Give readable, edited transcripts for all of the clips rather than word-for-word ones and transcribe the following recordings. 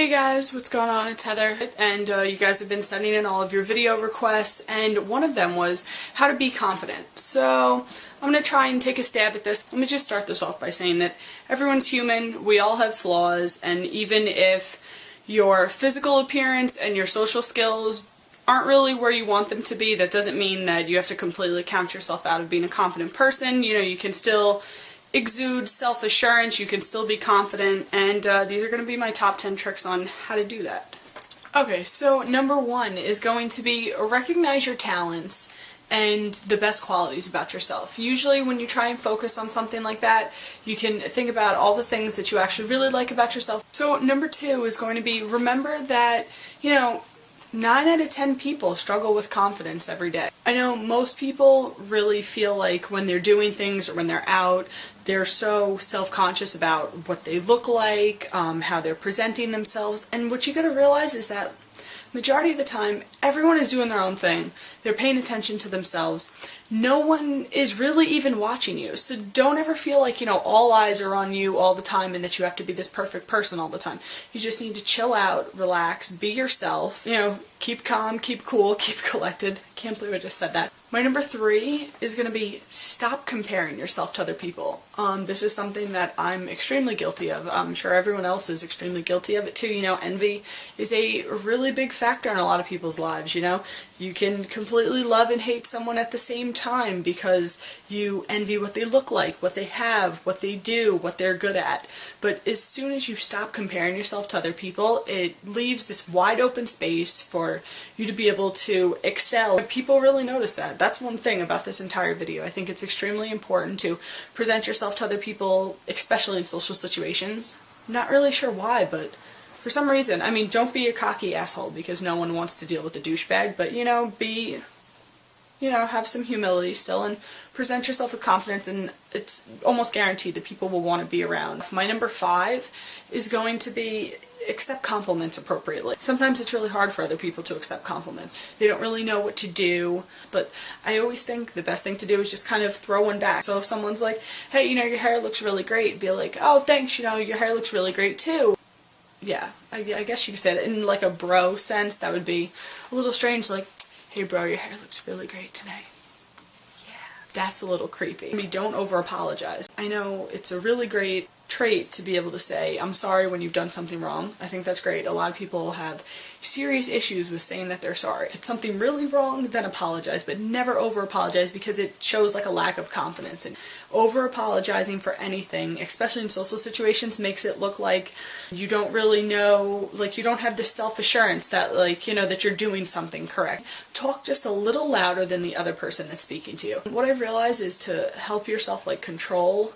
Hey guys, what's going on? It's Heather, and you guys have been sending in all of your video requests, and one of them was how to be confident. So I'm going to try and take a stab at this. Let me just start this off by saying that everyone's human, we all have flaws, and even if your physical appearance and your social skills aren't really where you want them to be, that doesn't mean that you have to completely count yourself out of being a confident person. You know, you can still exude self-assurance, you can still be confident, and these are going to be my top 10 tricks on how to do that. Okay, so number one is going to be recognize your talents and the best qualities about yourself. Usually when you try and focus on something like that, you can think about all the things that you actually really like about yourself. So number two is going to be remember that, 9 out of 10 people struggle with confidence every day. I know most people really feel like when they're doing things or when they're out, they're so self-conscious about what they look like, how they're presenting themselves, and what you gotta realize is that majority of the time, everyone is doing their own thing. They're paying attention to themselves. No one is really even watching you. So don't ever feel like, all eyes are on you all the time and that you have to be this perfect person all the time. You just need to chill out, relax, be yourself, keep calm, keep cool, keep collected. Can't believe I just said that. My number three is going to be stop comparing yourself to other people. This is something that I'm extremely guilty of. I'm sure everyone else is extremely guilty of it too. Envy is a really big factor in a lot of people's lives, You can completely love and hate someone at the same time because you envy what they look like, what they have, what they do, what they're good at. But as soon as you stop comparing yourself to other people, it leaves this wide open space for you to be able to excel. People really notice that. That's one thing about this entire video. I think it's extremely important to present yourself to other people, especially in social situations. I'm not really sure why, but for some reason, don't be a cocky asshole because no one wants to deal with the douchebag, but, have some humility still and present yourself with confidence, and it's almost guaranteed that people will want to be around. My number five is going to be accept compliments appropriately. Sometimes it's really hard for other people to accept compliments. They don't really know what to do, but I always think the best thing to do is just kind of throw one back. So if someone's like, hey, your hair looks really great, be like, oh, thanks, your hair looks really great too. Yeah, I guess you could say that in like a bro sense. That would be a little strange, like, hey bro, your hair looks really great today. Yeah, that's a little creepy. Don't over apologize. I know it's a really great trait to be able to say, I'm sorry when you've done something wrong. I think that's great. A lot of people have serious issues with saying that they're sorry. If it's something really wrong, then apologize, but never over apologize because it shows like a lack of confidence. And over apologizing for anything, especially in social situations, makes it look like you don't really know, like you don't have the self-assurance that that you're doing something correct. Talk just a little louder than the other person that's speaking to you. What I've realized is to help yourself control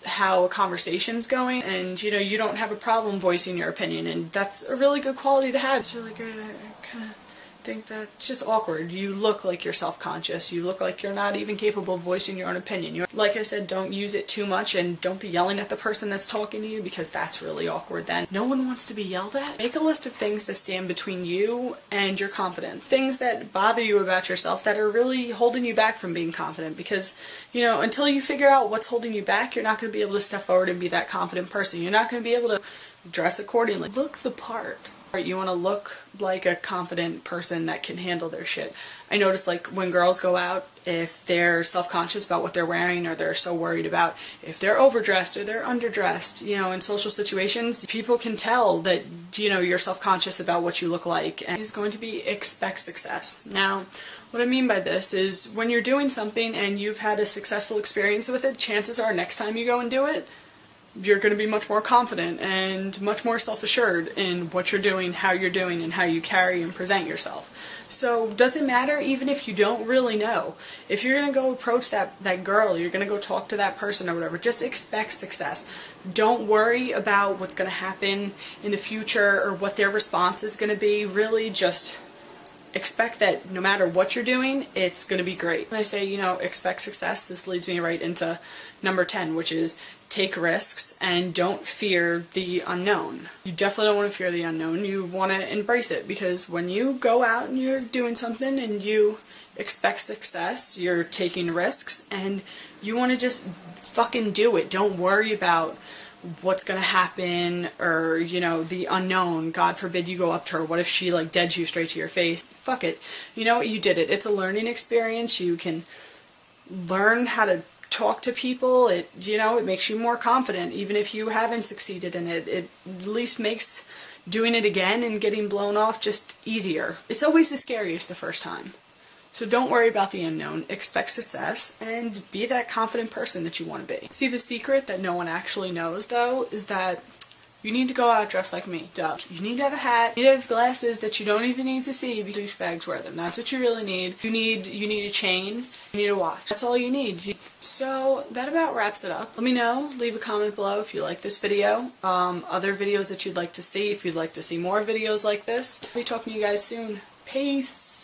how a conversation's going, and you don't have a problem voicing your opinion, and that's a really good quality to have. It's really great. I kind of think that it's just awkward. You look like you're self-conscious. You look like you're not even capable of voicing your own opinion. Like I said, don't use it too much, and don't be yelling at the person that's talking to you because that's really awkward then. No one wants to be yelled at. Make a list of things that stand between you and your confidence. Things that bother you about yourself that are really holding you back from being confident, because until you figure out what's holding you back, you're not going to be able to step forward and be that confident person. You're not going to be able to dress accordingly. Look the part. You want to look like a confident person that can handle their shit. I notice when girls go out, if they're self-conscious about what they're wearing, or they're so worried about if they're overdressed or they're underdressed, in social situations, people can tell that, you're self-conscious about what you look like, and it's going to be expect success. Now, what I mean by this is when you're doing something and you've had a successful experience with it, chances are next time you go and do it, you're going to be much more confident and much more self-assured in what you're doing, how you're doing, and how you carry and present yourself. So does it matter even if you don't really know? If you're going to go approach that girl, you're going to go talk to that person or whatever, just expect success. Don't worry about what's going to happen in the future or what their response is going to be. Really just expect that no matter what you're doing, it's going to be great. When I say, expect success, this leads me right into number 10, which is take risks and don't fear the unknown. You definitely don't want to fear the unknown. You want to embrace it, because when you go out and you're doing something and you expect success, you're taking risks, and you want to just fucking do it. Don't worry about what's gonna happen, or, you know, the unknown. God forbid you go up to her. What if she, like, deads you straight to your face? Fuck it. You know what? You did it. It's a learning experience. You can learn how to talk to people. It, you know, it makes you more confident, even if you haven't succeeded in it. It at least makes doing it again and getting blown off just easier. It's always the scariest the first time. So don't worry about the unknown, expect success, and be that confident person that you want to be. See, the secret that no one actually knows, though, is that you need to go out dressed like me. Duh. You need to have a hat, you need to have glasses that you don't even need to see because douchebags wear them. That's what you really need. You need a chain, you need a watch. That's all you need. So that about wraps it up. Let me know, leave a comment below if you like this video, other videos that you'd like to see, if you'd like to see more videos like this. I'll be talking to you guys soon. Peace!